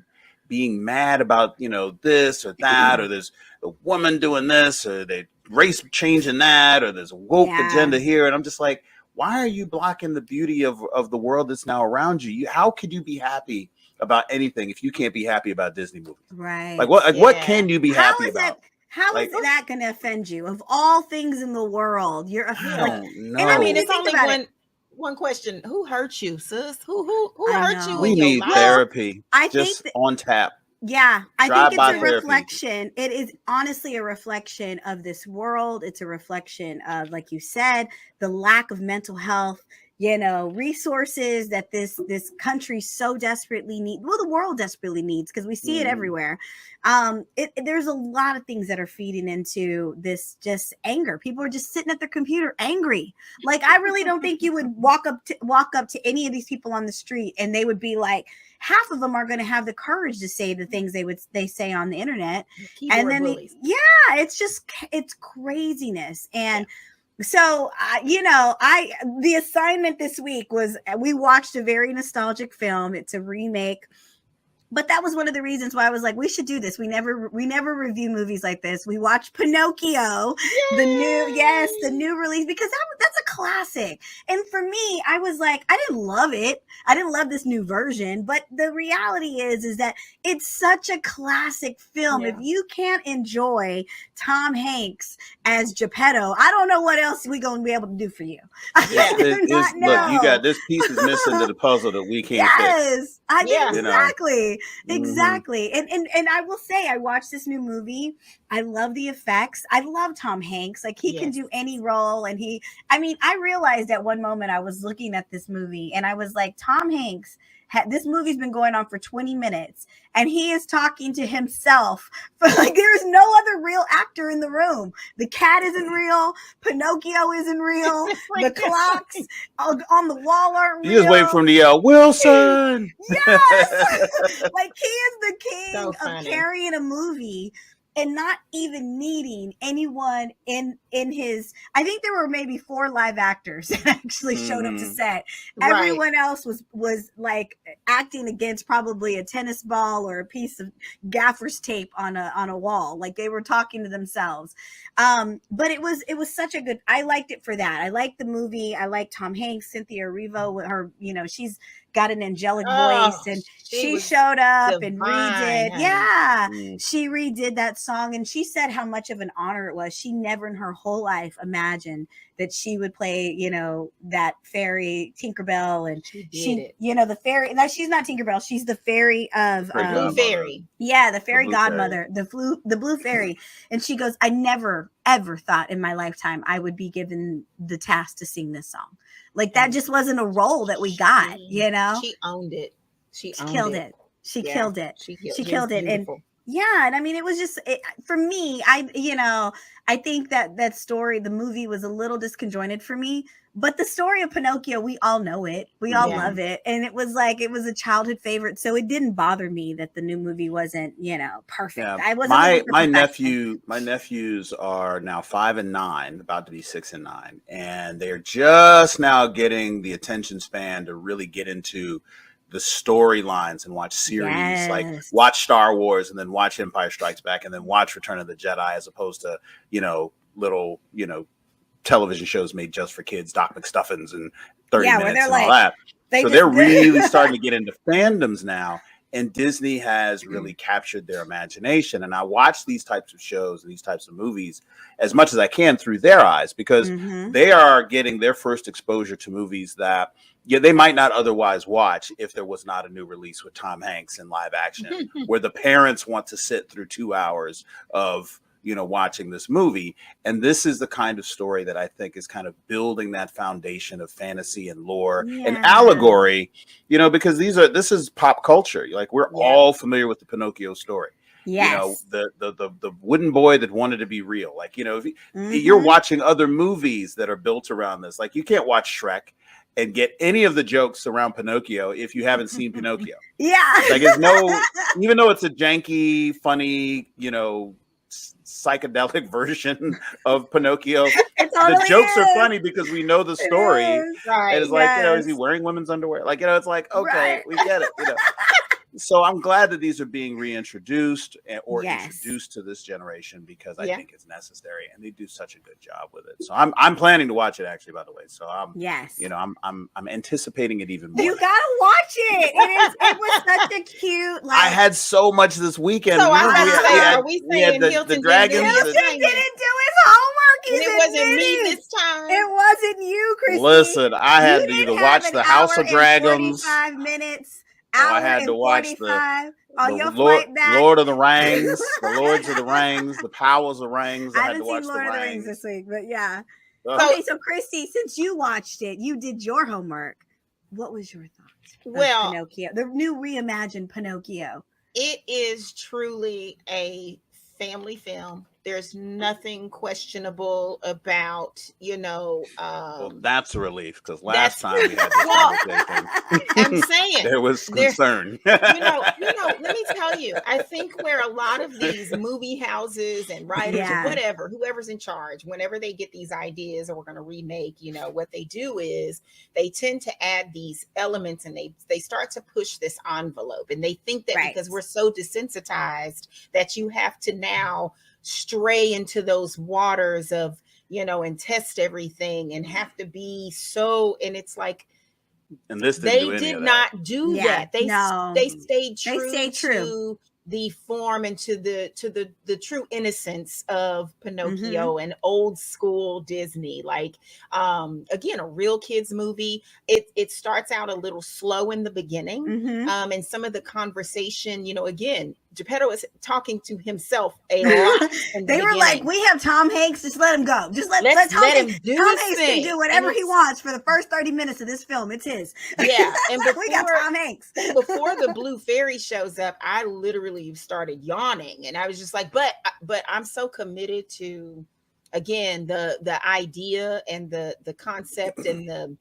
being mad about, this or that, or there's a woman doing this, or they race changing that, or there's a woke agenda here. And I'm just like, why are you blocking the beauty of the world that's now around you? How could you be happy about anything if you can't be happy about Disney movies? Right. Like what can you be happy about? How is that going to offend you? Of all things in the world, you're offended. No. And I mean, it's only one question. Who hurt you, sis? Who hurt you? We need therapy. I just think on tap. Yeah, I think it's a reflection. It is honestly a reflection of this world. It's a reflection of, like you said, the lack of mental health, resources that this country so desperately needs. Well, the world desperately needs, because we see it everywhere. There's a lot of things that are feeding into this just anger. People are just sitting at their computer angry. Like, I really don't think you would walk up to any of these people on the street and they would be like, half of them are going to have the courage to say the things they say on the internet. And then it's craziness. And so, the assignment this week was we watched a very nostalgic film. It's a remake. But that was one of the reasons why I was like, we should do this. We never review movies like this. We watched Pinocchio, the new release, because that's a classic. And for me, I was like, I didn't love it. I didn't love this new version, but the reality is that it's such a classic film. Yeah. If you can't enjoy Tom Hanks as Geppetto, I don't know what else we're going to be able to do for you. Yeah. Look, you got this piece is missing to the puzzle that we can't fix. Exactly. And I will say, I watched this new movie. I love the effects. I love Tom Hanks. Like, he can do any role. And I realized at one moment I was looking at this movie and I was like, Tom Hanks, this movie's been going on for 20 minutes and he is talking to himself. But like, there is no other real actor in the room. The cat isn't real. Pinocchio isn't real. The clocks on the wall aren't real. You just wait for him to yell, Wilson. Yes. Like, he is the king of carrying a movie and not even needing anyone in his. I think there were maybe 4 live actors that actually showed up to set. Everyone else was like acting against probably a tennis ball or a piece of gaffer's tape on a wall. Like they were talking to themselves. But it was such a good. I liked it for that. I liked the movie. I liked Tom Hanks, Cynthia Erivo with her. You know, she's got an angelic voice, and she showed up and redid. Yeah, she redid that song, and she said how much of an honor it was. She never in her whole life imagined that she would play, you know, that fairy Tinkerbell, and she you know, the fairy. Now she's not Tinkerbell; she's the fairy of Blue Fairy. Yeah, the fairy godmother, the blue fairy. And she goes, I never ever thought in my lifetime I would be given the task to sing this song. Like that just wasn't a role that we got, you know. She owned it. She killed it. She killed it. She killed it. Beautiful. And yeah, and I mean, it was just for me. I think that story, the movie, was a little disconjointed for me. But the story of Pinocchio, we all know it. We all love it, and it was a childhood favorite. So it didn't bother me that the new movie wasn't, you know, perfect. Yeah. I wasn't. My nephews are now 5 and 9, about to be 6 and 9, and they're just now getting the attention span to really get into the storylines and watch series, like watch Star Wars and then watch Empire Strikes Back and then watch Return of the Jedi, as opposed to, you know, little, you know, television shows made just for kids, Doc McStuffins and 30 minutes and all that. So they're really starting to get into fandoms now, and Disney has really captured their imagination. And I watch these types of shows and these types of movies as much as I can through their eyes, because they are getting their first exposure to movies that they might not otherwise watch if there was not a new release with Tom Hanks in live action, where the parents want to sit through 2 hours of, you know, watching this movie. And this is the kind of story that I think is kind of building that foundation of fantasy and lore and allegory, you know, because this is pop culture. Like we're all familiar with the Pinocchio story. Yes. You know, the wooden boy that wanted to be real. Like, you know, if you're watching other movies that are built around this, like you can't watch Shrek and get any of the jokes around Pinocchio if you haven't seen Pinocchio. Like it's even though it's a janky, funny, you know, psychedelic version of Pinocchio, the jokes are funny because we know the story. And it's like, you know, is he wearing women's underwear? Like, you know, it's like, okay, we get it, you know. So I'm glad that these are being reintroduced or introduced to this generation, because I think it's necessary, and they do such a good job with it. So I'm planning to watch it, actually, by the way. So you know, I'm anticipating it even more. You gotta watch it. It was such a cute. Like, I had so much this weekend. So are we saying the dragons? Hilton didn't do his homework. It wasn't me this time. It wasn't you, Christi. Listen, I had to either watch the House of Dragons. 45 minutes. I had to watch the Lord of the Rings, the Lords of the Rings, the Powers of Rings. I had to watch Lord the of the Rings this week, but yeah. Okay, so Christi, since you watched it, you did your homework. What was your thoughts? Well, Pinocchio, the new reimagined Pinocchio. It is truly a family film. There's nothing questionable about, you know. Well, that's a relief, because last time we had this conversation, I'm saying there was concern. You know, let me tell you, I think where a lot of these movie houses and writers or whatever, whoever's in charge, whenever they get these ideas or we're going to remake, you know, what they do is they tend to add these elements, and they start to push this envelope, and they think that because we're so desensitized that you have to now stray into those waters of, you know, and test everything and have to be so, and it's like, and this they did not do that. They stayed true to the form and to the true innocence of Pinocchio and old school Disney. Like, again, a real kids movie. It starts out a little slow in the beginning. And some of the conversation, you know, again, Geppetto is talking to himself a lot. They were like, we have Tom Hanks, just let him go. Just let Tom Hanks do Tom Hanks can do whatever he wants for the first 30 minutes of this film. It's his. Yeah. And before, we got Tom Hanks. Before the blue fairy shows up, I literally started yawning, and I was just like, but I'm so committed to, again, the idea and the concept and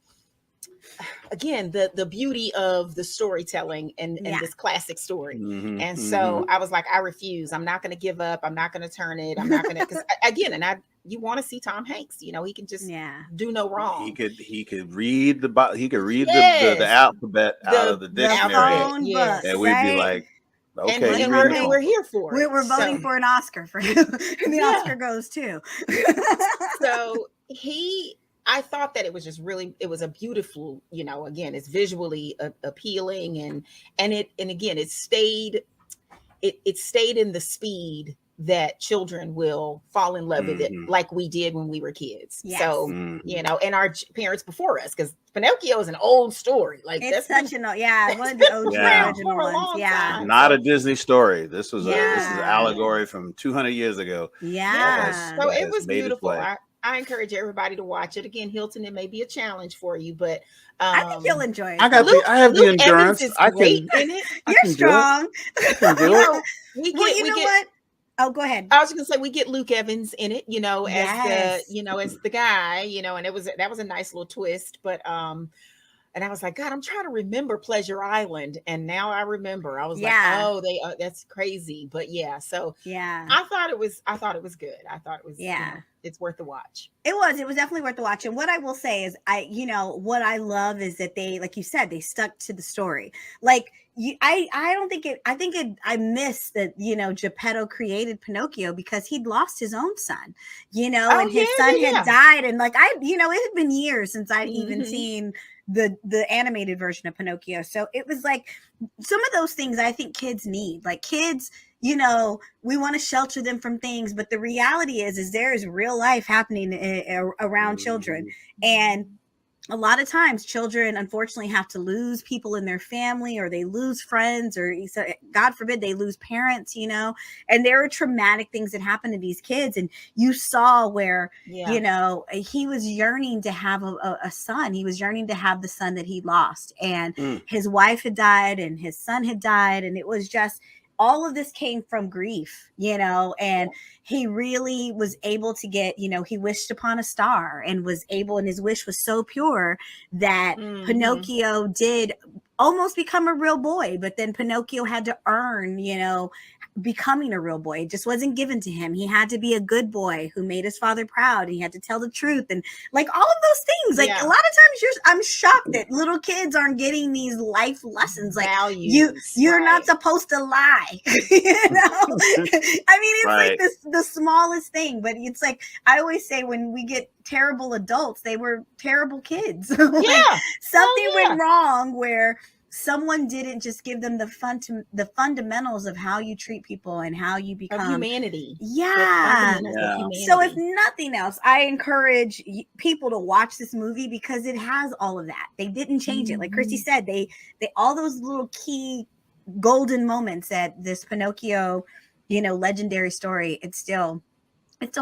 again, the beauty of the storytelling and this classic story. Mm-hmm, and so I was like, I refuse. I'm not going to give up. I'm not going to turn it. I'm not going to, because again, you want to see Tom Hanks, he can just do no wrong. He could read the the alphabet out of the dictionary, books, and we'd be like, okay, and we're here for it. We're voting for an Oscar for him. And the Oscar goes too. So I thought that it was just it was a beautiful, again, it's visually appealing, and again, it stayed in the speed that children will fall in love with it, like we did when we were kids. Yes. So, and our parents before us, because Pinocchio is an old story. Like, it's such one of the OG original ones. Yeah. Not a Disney story. This was this is an allegory from 200 years ago. Yeah. So it was beautiful. I encourage everybody to watch it. Again, Hilton, it may be a challenge for you, but I think you'll enjoy it. I have the endurance. I can. In it. You're strong. I can do it. You know what? Oh, go ahead. I was just gonna say we get Luke Evans in it, as as the guy, and that was a nice little twist. But and I was like, God, I'm trying to remember Pleasure Island, and now I remember. I was like, oh, that's crazy. But so I thought it was good. I thought it was it's worth the watch. It was definitely worth the watch. And what I will say is, what I love is that they, like you said, they stuck to the story. Like, I miss that, Geppetto created Pinocchio because he'd lost his own son, and his son had died. And like, it had been years since I'd even seen the animated version of Pinocchio. So it was like some of those things I think kids need. Like, kids, we want to shelter them from things, but the reality is there is real life happening around children. And a lot of times children, unfortunately, have to lose people in their family, or they lose friends, or God forbid they lose parents, and there are traumatic things that happen to these kids. And you saw where, he was yearning to have a son. He was yearning to have the son that he lost, and his wife had died and his son had died. And it was just, all of this came from grief, and he really was able to get, he wished upon a star and his wish was so pure that Pinocchio did almost become a real boy. But then Pinocchio had to earn, becoming a real boy. It just wasn't given to him. He had to be a good boy who made his father proud. He had to tell the truth, and like all of those things. Like a lot of times I'm shocked that little kids aren't getting these life lessons. Like, you're not supposed to lie. I mean, it's like the smallest thing, but it's like, I always say, when we get terrible adults, they were terrible kids. Something went wrong where someone didn't just give them the fundamentals of how you treat people and how you become humanity. So if nothing else, I encourage people to watch this movie because it has all of that. They didn't change it. Like Christi said, they all those little key golden moments that this Pinocchio, legendary story, it still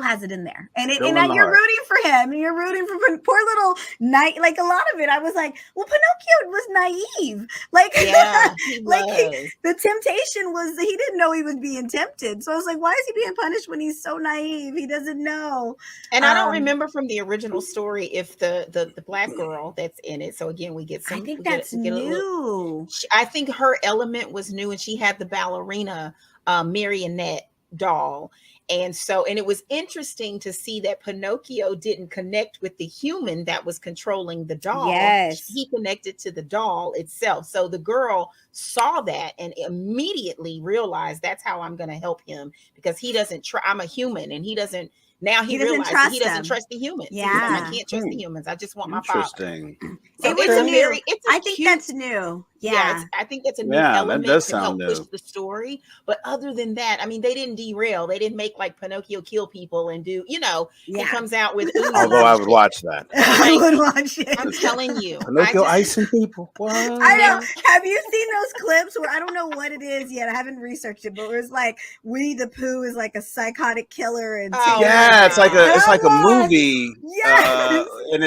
has it in there. And you're rooting for him, and you're rooting for poor little Knight. Like, a lot of it, I was like, well, Pinocchio was naive. Like, the temptation was, he didn't know he was being tempted. So I was like, why is he being punished when he's so naive? He doesn't know. And I don't remember from the original story if the black girl that's in it. So again, we get some. I think that's new. I think her element was new, and she had the ballerina marionette doll. And it was interesting to see that Pinocchio didn't connect with the human that was controlling the doll. Yes. He connected to the doll itself. So the girl saw that and immediately realized, that's how I'm going to help him, because he doesn't I'm a human, and he doesn't. Now he realizes he doesn't trust the humans. Yeah. I can't trust the humans. I just want my father. Interesting. So I think that's new. Yeah. I think that's a new element to help new. push the story. But other than that, I mean, they didn't derail. They didn't make like Pinocchio kill people and do, he comes out with. Although I would watch that. I would watch it. I'm telling you. Pinocchio icing people. What? I know. Have you seen those clips where, I don't know what it is yet, I haven't researched it, but where it's like Winnie the Pooh is like a psychotic killer, and it's like a movie. Yes. And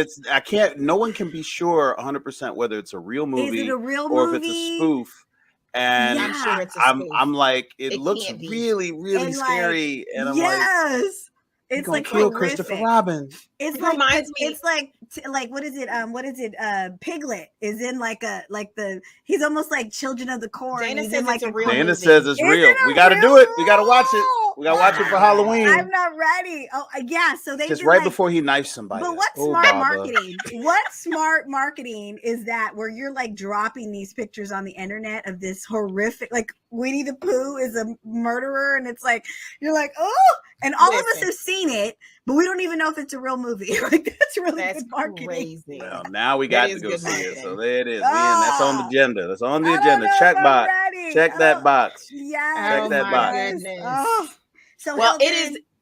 no one can be sure 100% whether it's a real movie. Is it a real or movie? If it's a spoof. And I'm sure it's a spoof. I'm like, it looks really, really scary. And I'm like, it's like kill Christopher Robin. It's like, it's like what is it? Piglet is in he's almost like Children of the Corn. Dana he's says in like it's a real Dana movie. says it's real. We got to do it. We got to watch it. We got to watch it for Halloween. I'm not ready. Oh, yeah. So they just right before he knifes somebody. But what smart marketing? What smart marketing is that where you're like dropping these pictures on the internet of this horrific, like Winnie the Pooh is a murderer, and it's like you're like, oh, and all of us have seen it, but we don't even know if it's a real movie. Like that's really good marketing. Crazy. Well, now we got to go see it. So there it is. That's on the agenda. That's on the agenda. Check box. Check that box. Yeah. Check that box. Oh. So well,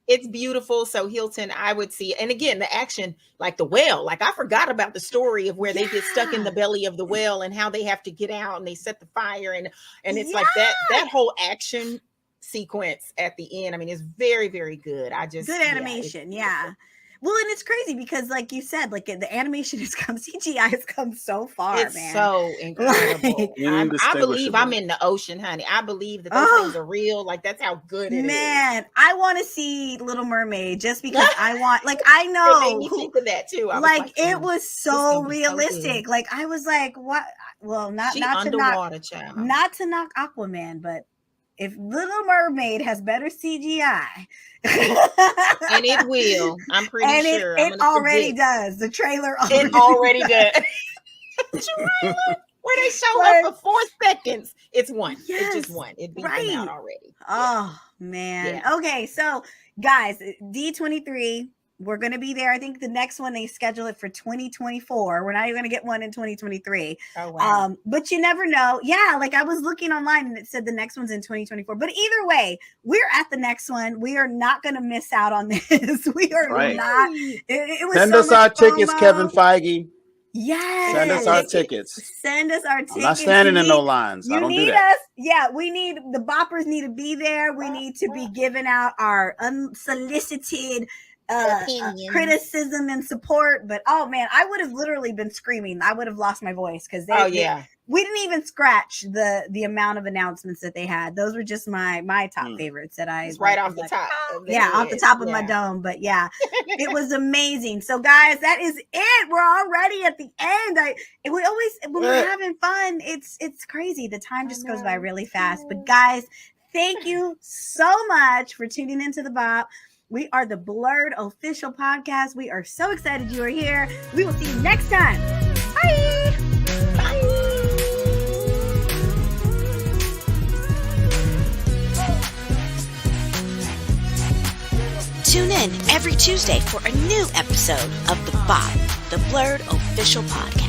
it's beautiful. So Hilton, I would see, and again, the action, like the whale, like I forgot about the story of where they get stuck in the belly of the whale and how they have to get out and they set the fire and it's like that whole action sequence at the end. I mean, it's very, very good. Good animation. Yeah. Well, and it's crazy because, like you said, like the animation CGI has come so far. It's man. So incredible. I believe I'm in the ocean, honey. I believe that those things are real. Like that's how good it is. Man, I want to see Little Mermaid just because I want. Like I know. It made me think of that too. It was so realistic. So like I was like, what? Well, not to knock Aquaman, but if Little Mermaid has better CGI, and it will, I'm pretty sure. It already does. The trailer already does. Where they show up for 4 seconds. It's one. Yes, it's just one. It beat them out already. Oh man. Yeah. Okay, so guys, D23. We're going to be there. I think the next one they schedule it for 2024. We're not even going to get one in 2023. Oh, wow. But you never know. Yeah, like I was looking online and it said the next one's in 2024. But either way, we're at the next one. We are not going to miss out on this. We are not. It was Send us our tickets, Kevin Feige. Yes. Send us our tickets. Send us our tickets. I'm not standing in no lines. I don't do that. Us. Yeah, we need the boppers need to be there. We need to be giving out our unsolicited criticism and support, but oh man, I would have literally been screaming. I would have lost my voice because we didn't even scratch the amount of announcements that they had. Those were just my top favorites that I right off the top. Off the top of my dome. But yeah, it was amazing. So guys, that is it. We're already at the end. When we're having fun, it's crazy. The time just goes by really fast. But guys, thank you so much for tuning into the BOP. We are the BLERD official podcast. We are so excited you are here. We will see you next time. Bye. Bye. Tune in every Tuesday for a new episode of the BOP, the BLERD official podcast.